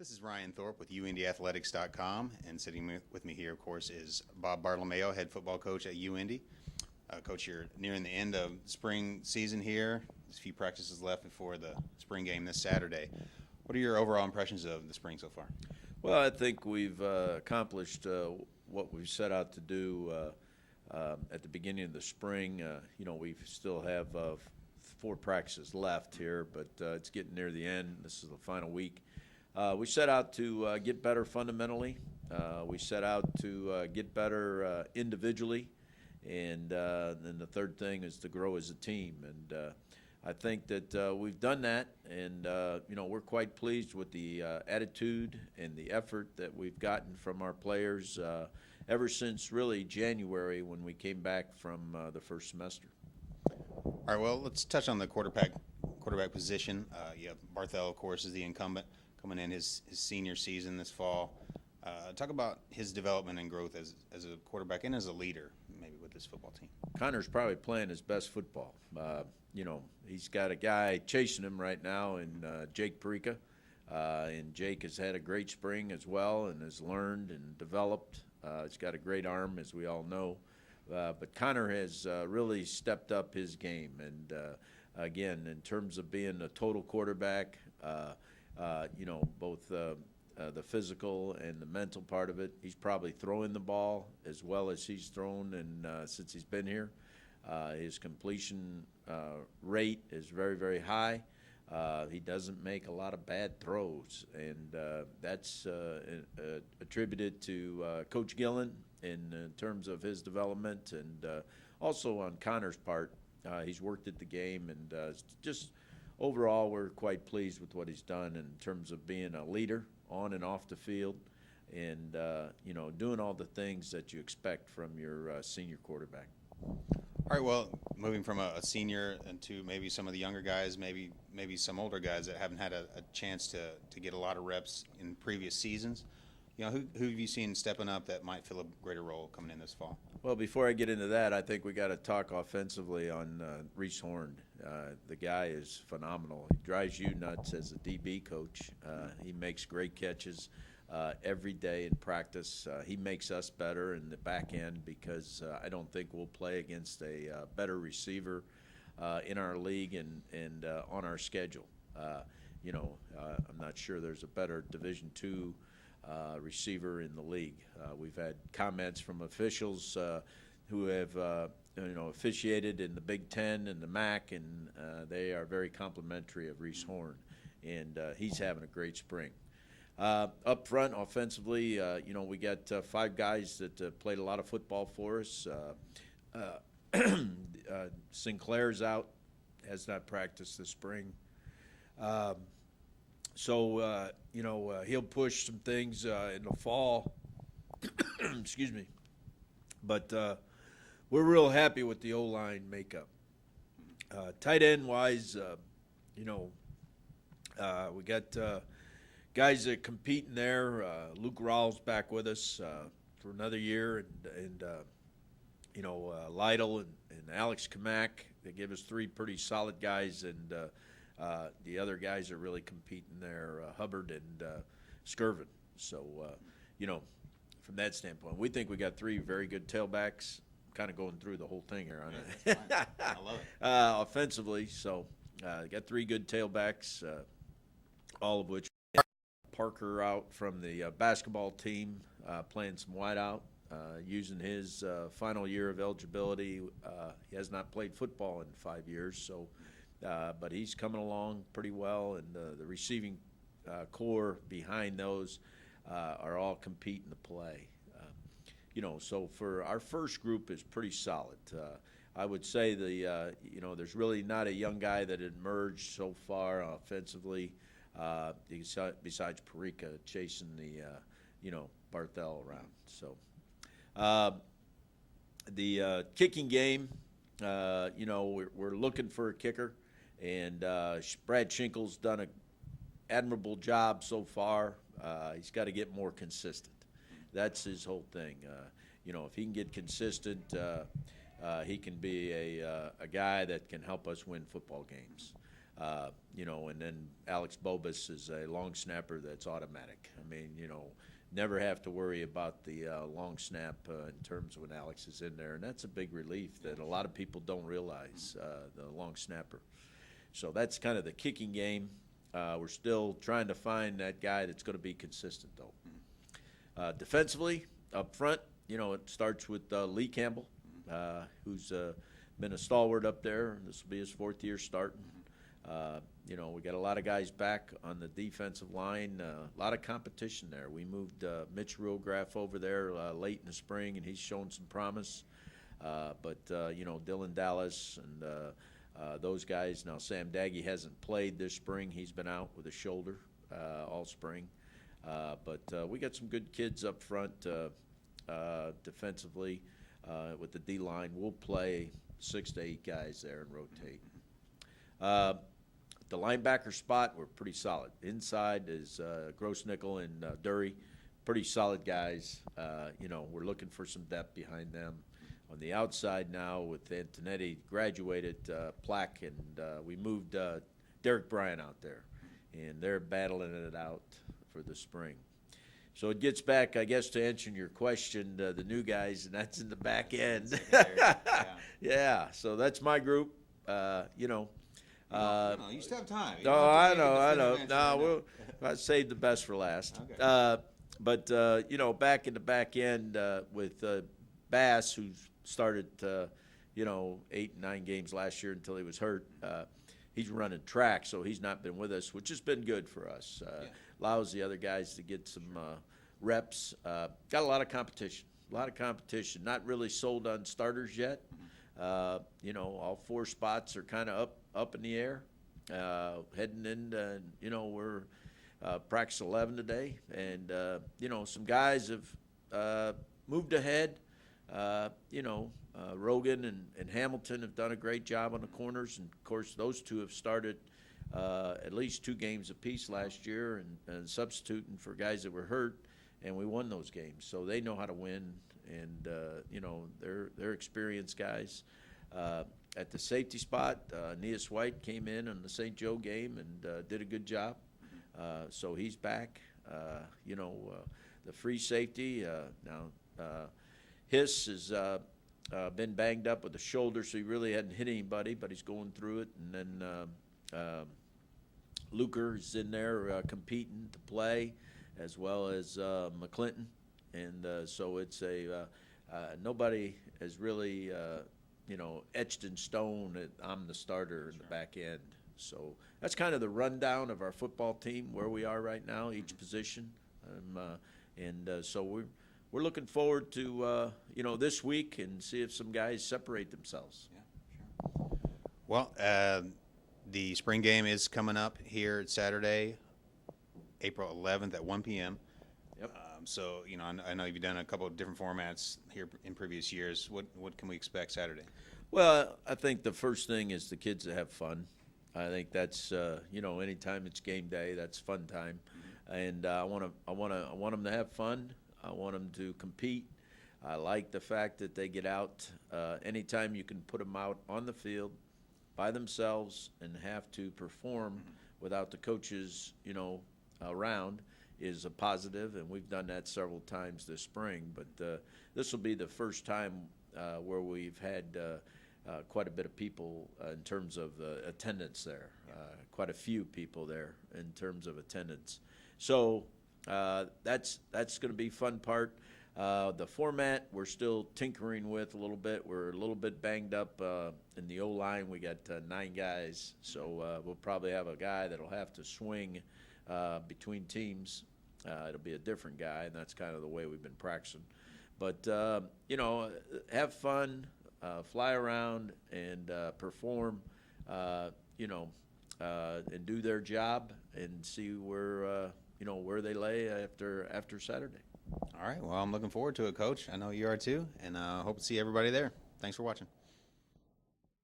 This is Ryan Thorpe with UIndyAthletics.com, and sitting with me here, of course, is Bob Bartolomeo, head football coach at UIndy. Coach, you're nearing the end of spring season here. There's a few practices left before the spring game this Saturday. What are your overall impressions of the spring so far? Well, I think we've accomplished what we set out to do at the beginning of the spring. We still have 4 practices left here, but it's getting near the end. This is the final week. We set out to get better fundamentally. We set out to get better individually. And then the third thing is to grow as a team. And I think that we've done that. And, we're quite pleased with the attitude and the effort that we've gotten from our players ever since really January when we came back from the first semester. All right, well, let's touch on the quarterback position. You have Barthel, of course, is the incumbent coming in his senior season this fall. Talk about his development and growth as a quarterback and as a leader, maybe, with this football team. Connor's probably playing his best football. He's got a guy chasing him right now in Jake Perica. And Jake has had a great spring as well and has learned and developed. He's got a great arm, as we all know. But Connor has really stepped up his game. And, again, in terms of being a total quarterback, both the physical and the mental part of it, he's probably throwing the ball as well as he's thrown since he's been here. His completion rate is very, very high. He doesn't make a lot of bad throws, and that's attributed to Coach Gillen in terms of his development, and also on Connor's part. He's worked at the game, and just overall we're quite pleased with what he's done in terms of being a leader on and off the field, and doing all the things that you expect from your senior quarterback. All right, well, moving from a senior into maybe some of the younger guys, maybe some older guys that haven't had a chance to get a lot of reps in previous seasons. Who have you seen stepping up that might fill a greater role coming in this fall? Well, before I get into that, I think we got to talk offensively on Reese Horn. The guy is phenomenal. He drives you nuts as a DB coach. He makes great catches every day in practice. He makes us better in the back end because I don't think we'll play against a better receiver in our league and on our schedule. I'm not sure there's a better Division II receiver in the league. We've had comments from officials who have officiated in the Big Ten and the MAC, and they are very complimentary of Reese Horn, and he's having a great spring. Up front, offensively, we got 5 guys that played a lot of football for us. Sinclair's out, has not practiced this spring. So he'll push some things in the fall. Excuse me. But we're real happy with the O-line makeup. Tight end-wise, we got guys that compete in there. Luke Rawls back with us for another year, and Lytle and Alex Kamak. They give us 3 pretty solid guys, and the other guys are really competing there, Hubbard and Skirvin. So, from that standpoint, we think we got 3 very good tailbacks. Kind of going through the whole thing here on it. I love it. Offensively, so got 3 good tailbacks, all of which Parker out from the basketball team, playing some wideout, using his final year of eligibility. He has not played football in 5 years, so. But he's coming along pretty well, and the receiving core behind those are all competing to play. So for our first group is pretty solid. I would say there's really not a young guy that had emerged so far offensively besides Perica chasing the Barthel around. So the kicking game, we're looking for a kicker. And Brad Shinkle's done an admirable job so far. He's got to get more consistent. That's his whole thing. If he can get consistent, he can be a guy that can help us win football games. And then Alex Bobus is a long snapper that's automatic. I mean, never have to worry about the long snap in terms of when Alex is in there. And that's a big relief that a lot of people don't realize, the long snapper. So that's kind of the kicking game. We're still trying to find that guy that's going to be consistent, though. Defensively, up front, it starts with Lee Campbell, who's been a stalwart up there. This will be his 4th year starting. We got a lot of guys back on the defensive line, a lot of competition there. We moved Mitch Ruhlgraf over there late in the spring, and he's shown some promise. But Dylan Dallas and those guys. Now, Sam Daggy hasn't played this spring. He's been out with a shoulder all spring. But we got some good kids up front defensively with the D-line. We'll play 6 to 8 guys there and rotate. The linebacker spot, we're pretty solid. Inside is Grossnickel and Dury, pretty solid guys. We're looking for some depth behind them. On the outside now with Antonetti graduated, Plack, and we moved Derek Bryan out there. And they're battling it out for the spring. So it gets back, I guess, to answering your question, the new guys, and that's in the back end. Yeah, so that's my group, No, you still have time. You No, don't have I to know, give I a know. definitive answer right I saved the best for last. Okay. But back in the back end with Bass, who started, 8, 9 games last year until he was hurt. He's running track, so he's not been with us, which has been good for us. Allows the other guys to get some reps. Got a lot of competition. Not really sold on starters yet. All 4 spots are kind of up in the air. Heading into, we're practice 11 today, and some guys have moved ahead. Rogan and Hamilton have done a great job on the corners, and of course those two have started at least 2 games apiece last year and substituting for guys that were hurt, and we won those games. So they know how to win, and they're experienced guys. At the safety spot, Neas White came in on the St. Joe game and did a good job. So he's back. The free safety now. Hiss has been banged up with the shoulder, so he really hadn't hit anybody, but he's going through it. And then Luker is in there competing to play, as well as McClinton. And so it's nobody has really, etched in stone that I'm the starter in the back end. So that's kind of the rundown of our football team, where we are right now, each position. So we're looking forward to, this week and see if some guys separate themselves. Yeah, sure. Well, the spring game is coming up here Saturday, April 11th at 1 p.m. Yep. So, I know you've done a couple of different formats here in previous years. What can we expect Saturday? Well, I think the first thing is the kids to have fun. I think that's, anytime it's game day, that's fun time. Mm-hmm. And I want them to have fun. I want them to compete. I like the fact that they get out. Anytime you can put them out on the field by themselves and have to perform without the coaches, around is a positive, and we've done that several times this spring. But this will be the first time where we've had quite a bit of people in terms of attendance there, quite a few people there in terms of attendance. So that's going to be fun part. The format we're still tinkering with a little bit. We're a little bit banged up in the O-line. We got 9 guys, so we'll probably have a guy that'll have to swing between teams. It'll be a different guy, and that's kind of the way we've been practicing. But, have fun, fly around, and perform, and do their job and see where they lay after Saturday. All right. Well, I'm looking forward to it, Coach. I know you are too, and hope to see everybody there. Thanks for watching.